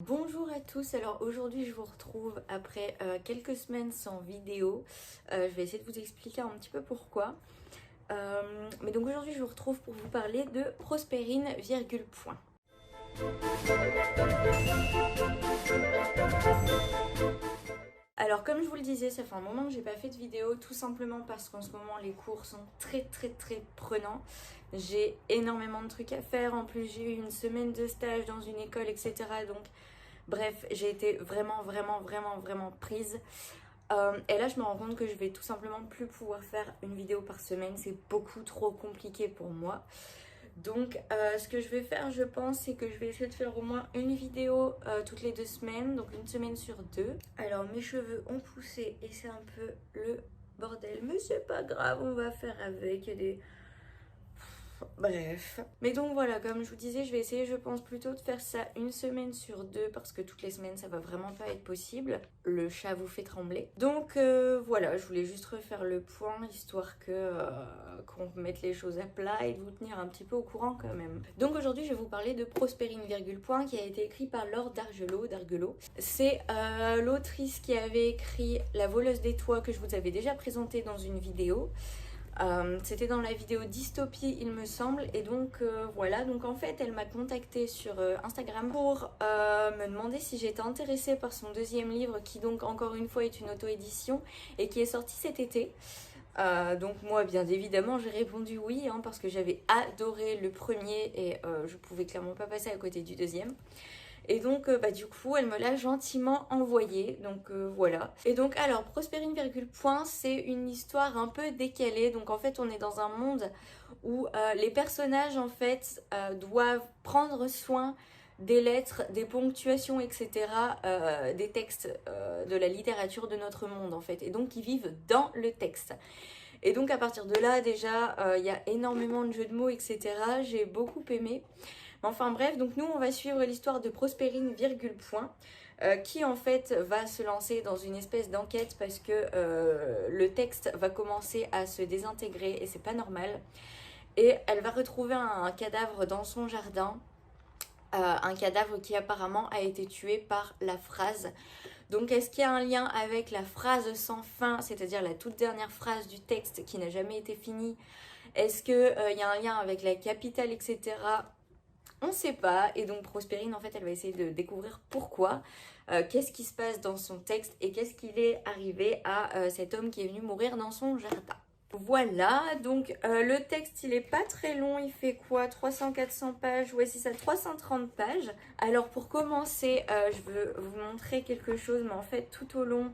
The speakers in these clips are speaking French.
Bonjour à tous, alors aujourd'hui je vous retrouve après quelques semaines sans vidéo. Je vais essayer de vous expliquer un petit peu pourquoi. Mais donc aujourd'hui je vous retrouve pour vous parler de Prospérine, virgule point. Alors comme je vous le disais, ça fait un moment que j'ai pas fait de vidéo, tout simplement parce qu'en ce moment les cours sont très prenants. J'ai énormément de trucs à faire, en plus j'ai eu une semaine de stage dans une école, etc. Donc bref, j'ai été vraiment prise. Et là, je me rends compte que je vais tout simplement plus pouvoir faire une vidéo par semaine. C'est beaucoup trop compliqué pour moi. Donc, ce que je vais faire, je pense, c'est que je vais essayer de faire au moins une vidéo toutes les 2 semaines. Donc, une semaine sur deux. Alors, mes cheveux ont poussé et c'est un peu le bordel. Mais c'est pas grave, on va faire avec des... Bref. Mais donc voilà, comme je vous disais, je vais essayer, je pense, plutôt de faire ça une semaine sur deux parce que toutes les semaines, ça va vraiment pas être possible. Le chat vous fait trembler. Donc voilà, je voulais juste refaire le point, histoire que qu'on mette les choses à plat et de vous tenir un petit peu au courant quand même. Donc aujourd'hui, je vais vous parler de Prospérine, virgule point, qui a été écrit par Laure d'Argelot. C'est l'autrice qui avait écrit La voleuse des toits que je vous avais déjà présenté dans une vidéo. C'était dans la vidéo Dystopie il me semble, et donc voilà, donc en fait elle m'a contactée sur Instagram pour me demander si j'étais intéressée par son deuxième livre, qui donc encore une fois est une auto-édition et qui est sorti cet été. Donc moi bien évidemment j'ai répondu oui, hein, parce que j'avais adoré le premier et je pouvais clairement pas passer à côté du deuxième. Et donc du coup elle me l'a gentiment envoyé, donc voilà. Et donc alors Prospérine, virgule point, c'est une histoire un peu décalée. Donc en fait on est dans un monde où les personnages en fait doivent prendre soin des lettres, des ponctuations, etc. Des textes de la littérature de notre monde en fait. Et donc ils vivent dans le texte. Et donc à partir de là déjà il y a énormément de jeux de mots, etc. J'ai beaucoup aimé. Enfin bref, donc nous on va suivre l'histoire de Prospérine, virgule point, qui en fait va se lancer dans une espèce d'enquête parce que le texte va commencer à se désintégrer et c'est pas normal. Et elle va retrouver un cadavre dans son jardin, un cadavre qui apparemment a été tué par la phrase. Donc est-ce qu'il y a un lien avec la phrase sans fin, c'est-à-dire la toute dernière phrase du texte qui n'a jamais été finie? Est-ce qu'il y a un lien avec la capitale, etc.? On ne sait pas, et donc Prospérine en fait elle va essayer de découvrir pourquoi, qu'est-ce qui se passe dans son texte et qu'est-ce qu'il est arrivé à cet homme qui est venu mourir dans son jardin. Voilà, donc le texte il est pas très long, il fait quoi, 300-400 pages, ouais c'est ça, 330 pages. Alors pour commencer, je veux vous montrer quelque chose, mais en fait tout au long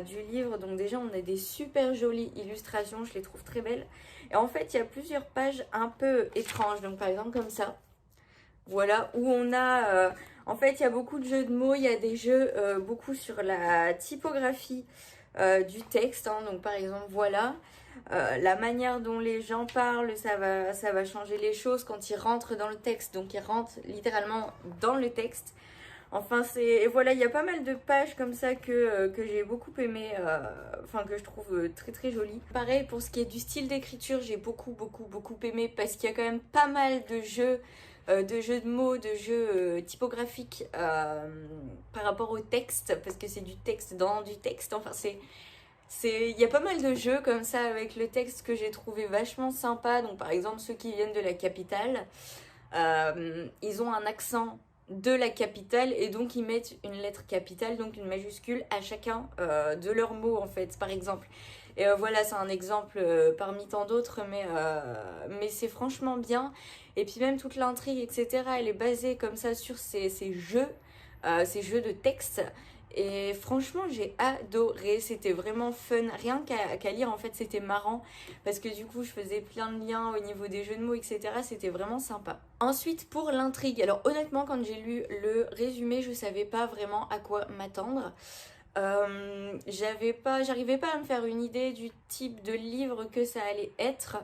du livre, donc déjà on a des super jolies illustrations, je les trouve très belles. Et en fait il y a plusieurs pages un peu étranges, donc par exemple comme ça. Voilà, où on a... en fait, il y a beaucoup de jeux de mots, il y a des jeux beaucoup sur la typographie du texte. Hein. Donc, par exemple, voilà, la manière dont les gens parlent, ça va changer les choses quand ils rentrent dans le texte. Donc, ils rentrent littéralement dans le texte. Enfin, c'est... Et voilà, il y a pas mal de pages comme ça que j'ai beaucoup aimé, enfin, que je trouve très jolies. Pareil, pour ce qui est du style d'écriture, j'ai beaucoup aimé parce qu'il y a quand même pas mal de jeux de mots, de jeux typographiques par rapport au texte, parce que c'est du texte dans du texte. Enfin, il y a pas mal de jeux comme ça avec le texte que j'ai trouvé vachement sympa. Donc, par exemple, ceux qui viennent de la capitale, ils ont un accent de la capitale et donc ils mettent une lettre capitale, donc une majuscule à chacun de leurs mots en fait, par exemple. Et voilà, c'est un exemple parmi tant d'autres, mais c'est franchement bien. Et puis même toute l'intrigue, etc., elle est basée comme ça sur ces jeux de texte. Et franchement, j'ai adoré, c'était vraiment fun. Rien qu'à lire, en fait, c'était marrant. Parce que du coup, je faisais plein de liens au niveau des jeux de mots, etc. C'était vraiment sympa. Ensuite, pour l'intrigue. Alors honnêtement, quand j'ai lu le résumé, je savais pas vraiment à quoi m'attendre. J'arrivais pas à me faire une idée du type de livre que ça allait être.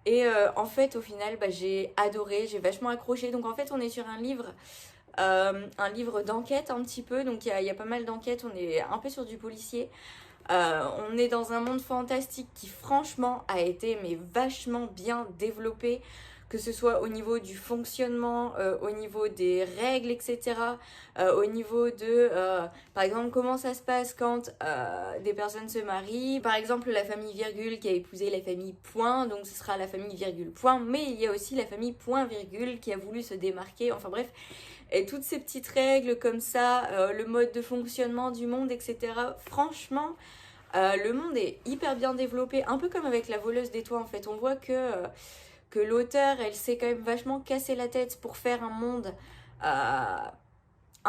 Et en fait, au final, j'ai adoré, j'ai vachement accroché. Donc en fait, on est sur un livre d'enquête un petit peu. Donc il y a pas mal d'enquêtes, on est un peu sur du policier. On est dans un monde fantastique qui franchement a été mais vachement bien développé. que ce soit au niveau du fonctionnement, au niveau des règles, etc. Au niveau de, par exemple, comment ça se passe quand des personnes se marient. Par exemple, la famille virgule qui a épousé la famille point, donc ce sera la famille virgule point, mais il y a aussi la famille point virgule qui a voulu se démarquer, enfin bref. Et toutes ces petites règles comme ça, le mode de fonctionnement du monde, etc. Franchement, le monde est hyper bien développé, un peu comme avec La Voleuse des Toits en fait. On voit que l'auteur, elle s'est quand même vachement cassé la tête pour faire un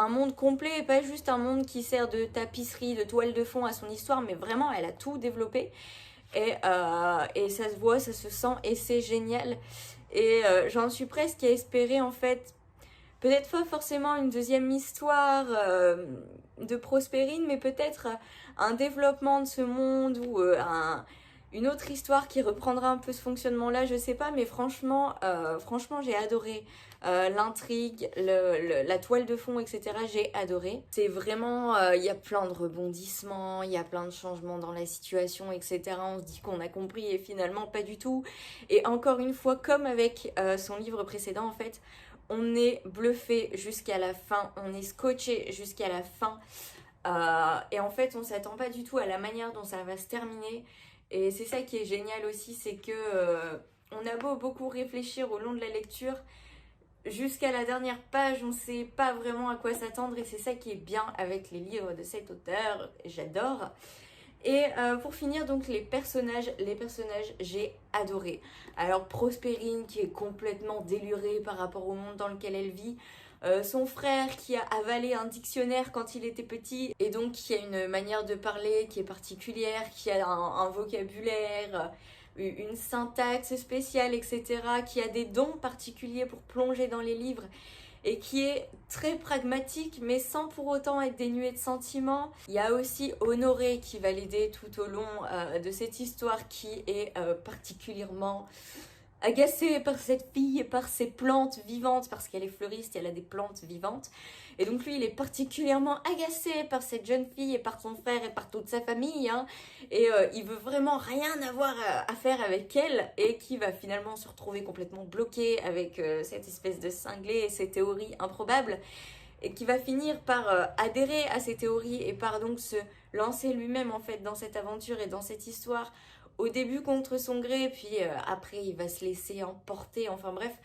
monde complet, et pas juste un monde qui sert de tapisserie, de toile de fond à son histoire, mais vraiment, elle a tout développé. Et ça se voit, ça se sent, et c'est génial. Et j'en suis presque à espérer en fait, peut-être pas forcément une deuxième histoire de Prospérine, mais peut-être un développement de ce monde ou une autre histoire qui reprendra un peu ce fonctionnement-là, je sais pas, mais franchement j'ai adoré l'intrigue, la toile de fond, etc. J'ai adoré. C'est vraiment, il y a plein de rebondissements, il y a plein de changements dans la situation, etc. On se dit qu'on a compris et finalement pas du tout. Et encore une fois, comme avec son livre précédent, en fait, on est bluffé jusqu'à la fin, on est scotché jusqu'à la fin. Et en fait, on s'attend pas du tout à la manière dont ça va se terminer. Et c'est ça qui est génial aussi, c'est que on a beau beaucoup réfléchir au long de la lecture, jusqu'à la dernière page, on sait pas vraiment à quoi s'attendre. Et c'est ça qui est bien avec les livres de cet auteur, j'adore. Et pour finir, donc les personnages, j'ai adoré. Alors Prospérine qui est complètement délurée par rapport au monde dans lequel elle vit. Son frère qui a avalé un dictionnaire quand il était petit et donc qui a une manière de parler qui est particulière, qui a un vocabulaire, une syntaxe spéciale, etc. Qui a des dons particuliers pour plonger dans les livres et qui est très pragmatique mais sans pour autant être dénué de sentiments. Il y a aussi Honoré qui va l'aider tout au long de cette histoire, qui est particulièrement agacée par cette fille et par ses plantes vivantes, parce qu'elle est fleuriste et elle a des plantes vivantes. Et donc lui, il est particulièrement agacé par cette jeune fille et par son frère et par toute sa famille, hein. Et il veut vraiment rien avoir à faire avec elle, et qui va finalement se retrouver complètement bloqué avec cette espèce de cinglé et ses théories improbables, et qui va finir par adhérer à ces théories et par donc se lancer lui-même en fait dans cette aventure et dans cette histoire, au début contre son gré, puis après il va se laisser emporter, enfin bref.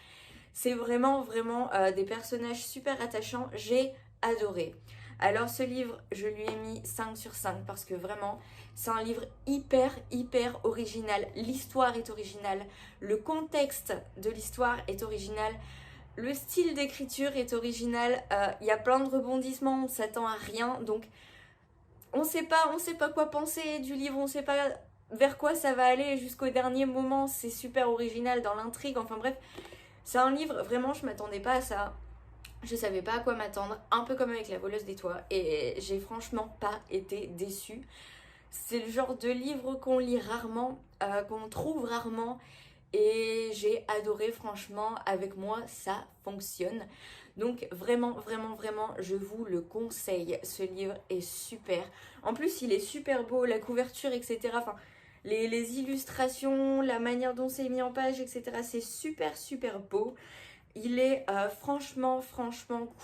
C'est vraiment des personnages super attachants, j'ai adoré. Alors ce livre, je lui ai mis 5 sur 5 parce que vraiment, c'est un livre hyper original. L'histoire est originale, le contexte de l'histoire est original, le style d'écriture est original, il y a plein de rebondissements, on ne s'attend à rien, donc on sait pas quoi penser du livre, on sait pas vers quoi ça va aller jusqu'au dernier moment, c'est super original dans l'intrigue, enfin bref. C'est un livre, vraiment, je m'attendais pas à ça. Je savais pas à quoi m'attendre, un peu comme avec La Voleuse des Toits. Et j'ai franchement pas été déçue. C'est le genre de livre qu'on lit rarement, qu'on trouve rarement. Et j'ai adoré, franchement, avec moi, ça fonctionne. Donc vraiment, je vous le conseille. Ce livre est super. En plus, il est super beau, la couverture, etc. Enfin, les illustrations, la manière dont c'est mis en page, etc. C'est super beau. Il est franchement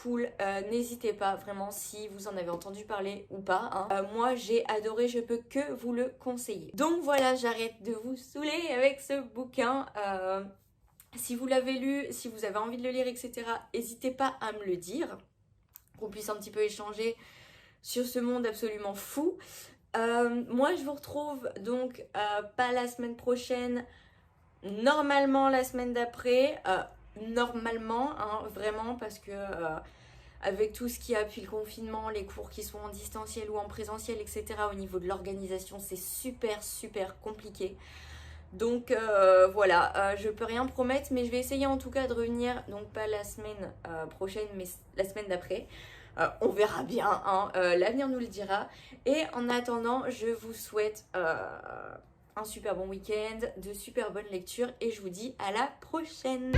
cool. N'hésitez pas, vraiment, si vous en avez entendu parler ou pas, hein. Moi, j'ai adoré, je peux que vous le conseiller. Donc voilà, j'arrête de vous saouler avec ce bouquin. Si vous l'avez lu, si vous avez envie de le lire, etc., n'hésitez pas à me le dire, qu'on puisse un petit peu échanger sur ce monde absolument fou. Moi je vous retrouve donc pas la semaine prochaine, normalement la semaine d'après, normalement, hein, vraiment, parce que avec tout ce qu'il y a depuis le confinement, les cours qui sont en distanciel ou en présentiel, etc., au niveau de l'organisation, c'est super compliqué. Donc voilà, je peux rien promettre, mais je vais essayer en tout cas de revenir, donc pas la semaine prochaine, mais la semaine d'après. On verra bien, hein, l'avenir nous le dira. Et en attendant, je vous souhaite un super bon week-end, de super bonnes lectures, et je vous dis à la prochaine.